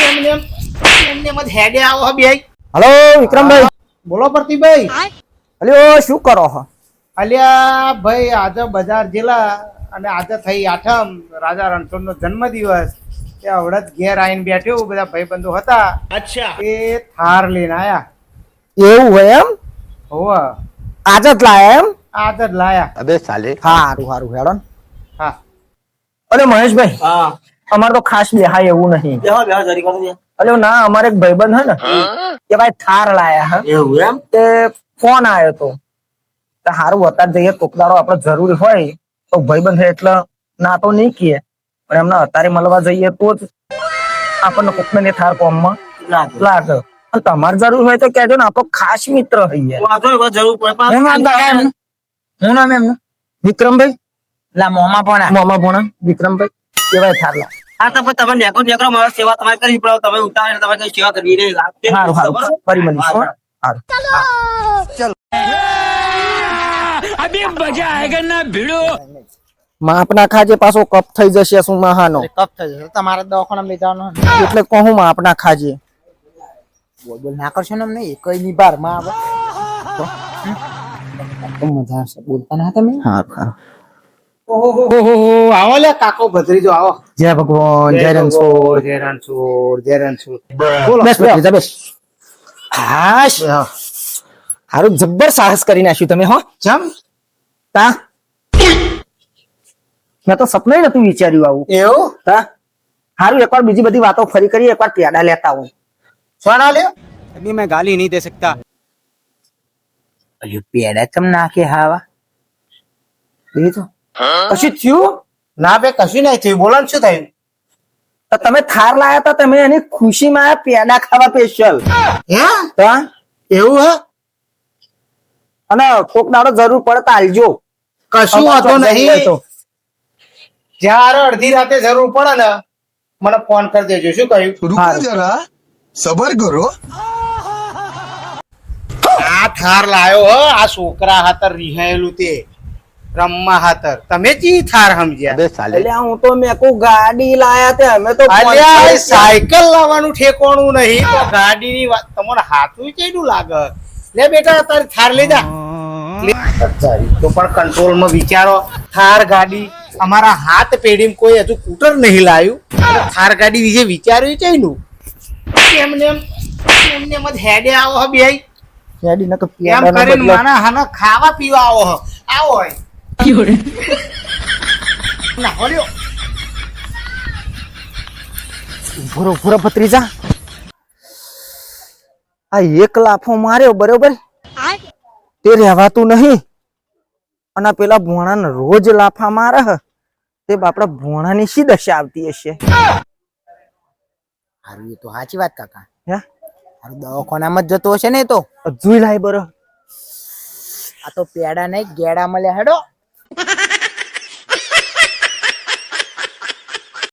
એમને એમને મત હેડે આવો બે. હલો વિક્રમભાઈ. બોલો પ્રતિભાઈ. અલ્યો શું કરો છો? અલ્યા ભાઈ આજે બજાર જિલ્લા અને આજે થઈ આઠમ રાજા રણછોડનો જન્મદિવસ. તે હવડત ઘેર આવીને બેઠ્યો બધા ભાઈબંધો હતા. અચ્છા. એ થાર લઈને આયા. એવું હોય એમ? હોવા આજે જ લાયા એમ? આજે જ લાયા. અબે સાલે. હારું હારું હેડો ને. હા. અરે મહેશભાઈ. હા અમાર તો ખાસ બેહાય એવું નહીં. બેહો બેહો જરી કરો દે. અલ્યો ના અમારે એક ભાઈબંધ હે ને કે ભાઈ થાર લાયા હે. એવું એમ? તે ફોન આવ્યો તો હારું અત્યારે જઈએ કોકદારો આપડે જરૂરી હોય તો ભાઈબંધ છે એટલે ના તો નહીં કીએ પણ એમને અત્યારે મળવા જઈએ તો જ આપણને કોકને ને થાર કોમમાં લાગે. અને તમારે જરૂર હોય તો કહેજો ને, આપણો ખાસ મિત્ર હૈયે. વાંધો નહીં, જરૂર પડે શું નામ એમનું? વિક્રમભાઈ. લા મોમાં પણ મોમા ભોણા વિક્રમભાઈ કેવાય થારલા. આ તો તમે નેકો નેકો મારી સેવા તમારે કરવી પડે. તમે ઉતારે તમે કઈ સેવા કરવી રહી. સારું સારું ફરી મળીશું. સારું अभी मजा आएगा ना भिड़ो. માપના ખાજે પાછો કપ થઈ જશે શું મહાનો. કપ થઈ જશે તમારે દવાખાના લઈ જવાનો. એટલે કહું માપના ખાજે. બોલ બોલ ના કરશો ને અમને એકઈ ની બાર માં આવે તો મજા આવશે. બોલતા ના તમે. હા ઓહો આવો લે કાકો ભત્રીજો આવો. જય ભગવાન જય રણછોડ. જય રણછોડ જય રણછોડ. બોલો બેસ બેસ બેસ. હાશ હારું જબ્બર સાહસ કરી નાખ્યું તમે. હો જમ તા મેં તો સપને નતું વિચાર્યું આવું. એવું તા હારું એકવાર બીજી બધી વાતો ફરી કરી, એકવાર પેડા લેતા આવું. સોના લ્યો. अभी मैं गाली नहीं दे सकता. અલ્યો પેડા ચમ નાખે હાવા એ તો કશું થયું ના બે કશું નહીં થયું. બોલો ને શું થયું? તો તમે થાર લાયા તા, તમે એની ખુશીમાં આ પેડા ખાવા સ્પેશિયલ. હે તા એવું હે? અને કોક દાડો જરૂર પડે તો આલજો. કશું વાંધો નહીં. તો જ્યારે અડધી રાતે જરૂર પડે ને મને ફોન કરી દેજો. શું કહ્યું? रुको जरा सबर करो. આ થાર લાયો હો આ છોકરા હાતર રિહાયેલું તે રમવા હાતર. તમે ચી થાર સમજ્યા? એટલે હું તો મેં કહું ગાડી લાયા તે અમે તો અલ્યા એ સાયકલ લાવવાનું ઠેકોણું નહીં તો ગાડીની વાત તમને હાથું કેવું લાગે? લે બેટા તારી થાર લઈ જા. તો પણ કંટ્રોલમાં વિચારો. થાર ગાડી અમારા હાથ પેઢી કોઈ હજુ સ્કૂટર નહીં લાવ્યું. થાર ગાડી વિશે વિચાર્યું છે નું એમને એમને મત હેડે આવો હો બે ગાડી ના તો એમ કરીને માના હાના ખાવા પીવા આવો હો. આવો હોય ના હોલ્યો ભૂરો ભૂરો ભત્રીજા આ એક લાફો માર્યો બરોબર તે રહેવાતું નહીં. અને પેલા ભોણાને રોજ લાફા મારે હ તે બાપડા ભોણાની શી દશા આવતી હશે. હારું એ તો સાચી વાત કાકા. હે હારું દવાખાનામાં જ જતો હશે ને. તો જોઈ લાય બરો. આ તો પેડા નહીં ગેડા મળ્યા હેડો.